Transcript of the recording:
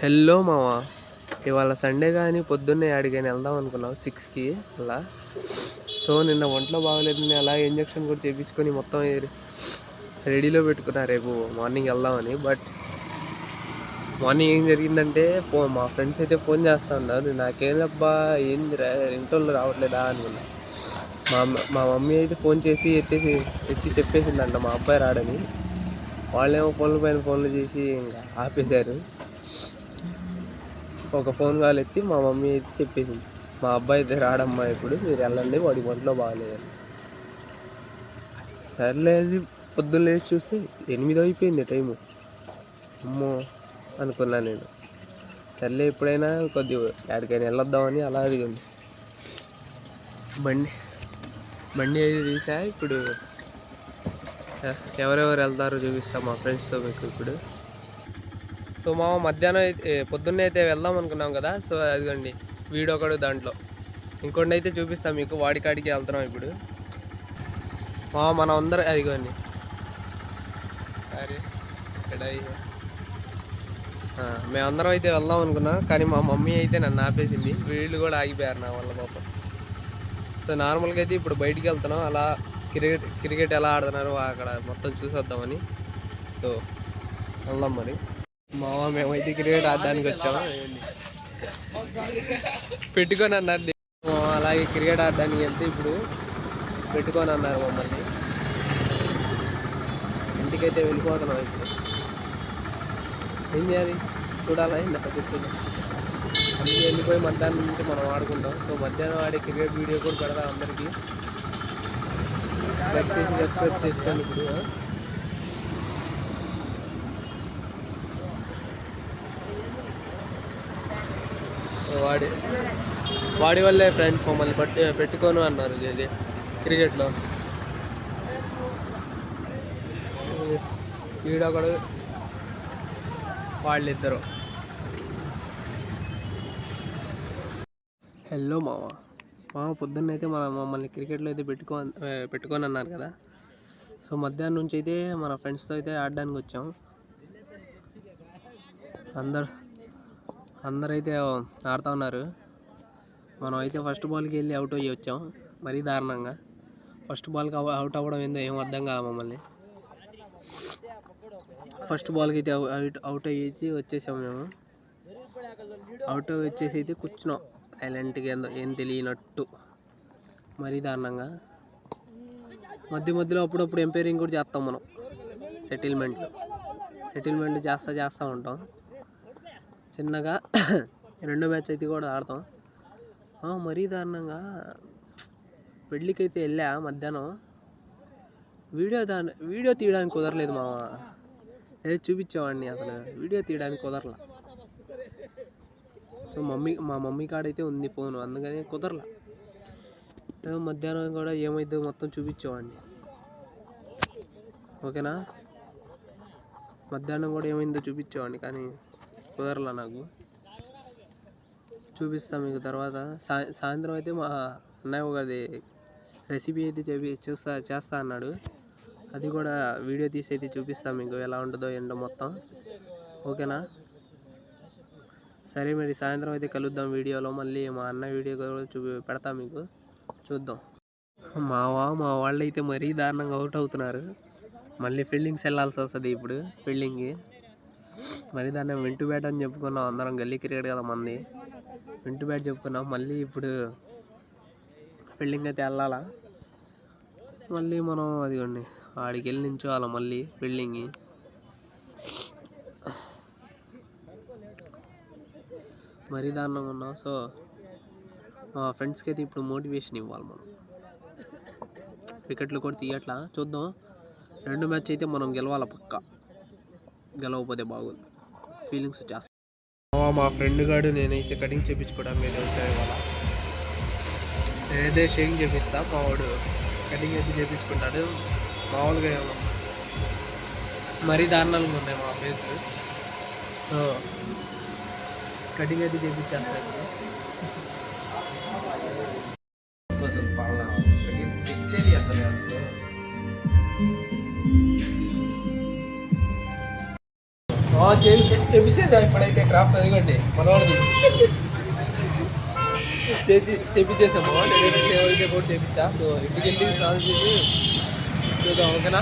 Hello మావా, ఇవాళ Sunday కానీ పొద్దున్నే అడిగాని వెళ్దాం అనుకున్నాం 6కి అలా. సో నిన్న ఒంట్లో బాగోలేదని అలా ఇంజక్షన్ కూడా చేయించుకొని మొత్తం రెడీలో పెట్టుకున్నా రేపు మార్నింగ్ వెళ్దామని. బట్ మార్నింగ్ ఏం జరిగిందంటే మా ఫ్రెండ్స్ అయితే ఫోన్ చేస్తూ ఉన్నారు. నాకేనబ్బా ఏందిరా ఇంట్లో రావట్లేదా అనుకున్నా. మా మమ్మీ అయితే ఫోన్ చేసి ఎత్తి చెప్పేసిందంట మా అబ్బాయి రాడని. వాళ్ళేమో ఫోన్ల పైన ఫోన్లు చేసి ఇంకా ఆపేశారు. ఒక ఫోన్ కాల్ ఎత్తి మా మమ్మీ అయితే చెప్పేసింది, మా అబ్బాయి అయితే రాడమ్మా ఇప్పుడు, మీరు వెళ్ళండి, వాడికి ఒంట్లో బాగాలేదని. సర్లే అని పొద్దున్న లేచి చూస్తే 8 అయిపోయింది టైము. అమ్మో అనుకున్నా నేను. సర్లే ఎప్పుడైనా కొద్దిగా ఎక్కడికైనా వెళ్ళొద్దామని అలా అడిగింది. బండి అయితే తీసా. ఇప్పుడు ఎవరెవరు వెళ్తారో చూపిస్తా మా ఫ్రెండ్స్తో మీకు ఇప్పుడు. సో మా మధ్యాహ్నం అయితే పొద్దున్నే అయితే వెళ్దాం అనుకున్నాం కదా. సో అదిగోండి వీడియో ఒకడు దాంట్లో, ఇంకొండి అయితే చూపిస్తాం మీకు. వాడికాడికి వెళ్తున్నాం ఇప్పుడు. మనం అందరం అదిగోండి సరే ఇక్కడ మేమందరం అయితే వెళ్దాం అనుకున్నా, కానీ మా మమ్మీ అయితే నన్ను ఆపేసింది. వీళ్ళు కూడా ఆగిపోయారు నా వల్ల పాపం. సో నార్మల్గా అయితే ఇప్పుడు బయటికి వెళ్తున్నాం, అలా క్రికెట్ ఎలా ఆడుతున్నారో అక్కడ మొత్తం చూసి వద్దామని. సో వెళ్దాం మరి. మేమైతే క్రికెట్ ఆడడానికి వచ్చాము. పెట్టుకొని అన్నారు, అలాగే క్రికెట్ ఆడడానికి వెళ్తే ఇప్పుడు పెట్టుకొని అన్నారు మమ్మల్ని. ఇంటికైతే వెళ్ళిపోతున్నాం ఇప్పుడు. ఏం చేయాలి చూడాలా కూర్చున్నాం. అందుకే వెళ్ళిపోయి మధ్యాహ్నం నుంచి మనం ఆడుకుంటాం. సో మధ్యాహ్నం ఆడే క్రికెట్ వీడియో కూడా పెడతాం అందరికీ. సబ్స్క్రైబ్ చేసుకోండి ఇప్పుడు. వాడి వల్లే ఫ్రెండ్స్ మమ్మల్ని పెట్టుకోను అన్నారు ఇది క్రికెట్లో. వీడొకడు వాళ్ళిద్దరు. హలో మామ పొద్దున్న అయితే మమ్మల్ని క్రికెట్లో అయితే పెట్టుకొని అన్నారు కదా. సో మధ్యాహ్నం నుంచి అయితే మన ఫ్రెండ్స్తో అయితే ఆడడానికి వచ్చాం. అందరైతే ఆడుతూ ఉన్నారు. మనం అయితే ఫస్ట్ బాల్కి వెళ్ళి అవుట్ అయ్యి వచ్చాం మరీ దారుణంగా. ఫస్ట్ బాల్కి అవుట్ అవ్వడం ఏందో ఏం అర్థం కాదు మమ్మల్ని. ఫస్ట్ బాల్కి అయితే అవుట్ అయ్యి వచ్చేసాం మేము. అవుట్ వచ్చేసి అయితే కూర్చున్నాం సైలెంట్గా, ఏం తెలియనట్టు మరీ దారుణంగా. మధ్యలో అప్పుడప్పుడు ఎంపైరింగ్ కూడా చేస్తాం మనం. సెటిల్మెంట్లు చేస్తూ ఉంటాం చిన్నగా. రెండో మ్యాచ్ అయితే కూడా ఆడతాం. మరీ దారుణంగా పెళ్ళికైతే వెళ్ళా మధ్యాహ్నం. వీడియో తీయడానికి కుదరలేదు మామ. ఏదో చూపించేవాడిని, అసలు వీడియో తీయడానికి కుదరలా. సో మా మమ్మీ కాడైతే ఉంది ఫోను, అందుకని కుదరలా. మధ్యాహ్నం కూడా ఏమైతే మొత్తం చూపించేవాడిని, ఓకేనా. మధ్యాహ్నం కూడా ఏమైందో చూపించేవాడిని, కానీ కుదరలా నాకు. చూపిస్తాను మీకు తర్వాత. సాయంత్రం అయితే మా అన్నయ్య ఒకది రెసిపీ అయితే చేస్తా అన్నాడు. అది కూడా వీడియో తీసి అయితే చూపిస్తాను మీకు, ఎలా ఉంటుందో ఏంటో మొత్తం, ఓకేనా. సరే మరి సాయంత్రం అయితే కలుద్దాం వీడియోలో. మళ్ళీ మా అన్న వీడియో కూడా పెడతా మీకు, చూద్దాం. మా వాళ్ళు అయితే మరీ దారుణంగా అవుట్ అవుతున్నారు. మళ్ళీ ఫీల్డింగ్స్ వెళ్ళాల్సి వస్తుంది ఇప్పుడు. ఫీల్డింగ్కి మరీ దాన్ని వింటు బ్యాట్ అని చెప్పుకున్నాం అందరం. గల్లీ క్రికెట్ కదా మంది, వింటు బ్యాట్ చెప్పుకున్నాం. మళ్ళీ ఇప్పుడు ఫీల్డింగ్ అయితే వెళ్ళాలా. మళ్ళీ మనం అదిగోండి ఆడికి వెళ్ళి నించోవాలా మళ్ళీ ఫీల్డింగ్కి. మరీ దారుణంగా ఉన్నాం. సో మా ఫ్రెండ్స్కి అయితే ఇప్పుడు మోటివేషన్ ఇవ్వాలి మనం. వికెట్లు కూడా తీయట్లా, చూద్దాం. రెండో మ్యాచ్ అయితే మనం గెలవాలి పక్కా. గెలవకపోతే బాగోదు, ఫీలింగ్స్ వచ్చేస్తాయి. మా ఫ్రెండ్ గాడు నేనైతే కటింగ్ చేయించుకోవడానికి అయితే వచ్చాను ఇవాళ. నేనైతే షేవింగ్ చేపిస్తా, మా వాడు కటింగ్ అయితే చేయించుకుంటాడు. మామూలుగా మరీ దారుణాలుగా ఉన్నాయి మా ఫేస్లు. కటింగ్ అయితే చేయించేస్తాడు. చేపించేసా ఇప్పుడైతే క్రాఫ్ట్ అదిగోండి మనవాడిది చేపించేసాము. నేనైతే సేవైతే కూడా చేపించా. సో ఇంటికి వెళ్ళి స్నానం చేసి చూద్దాం, ఓకేనా?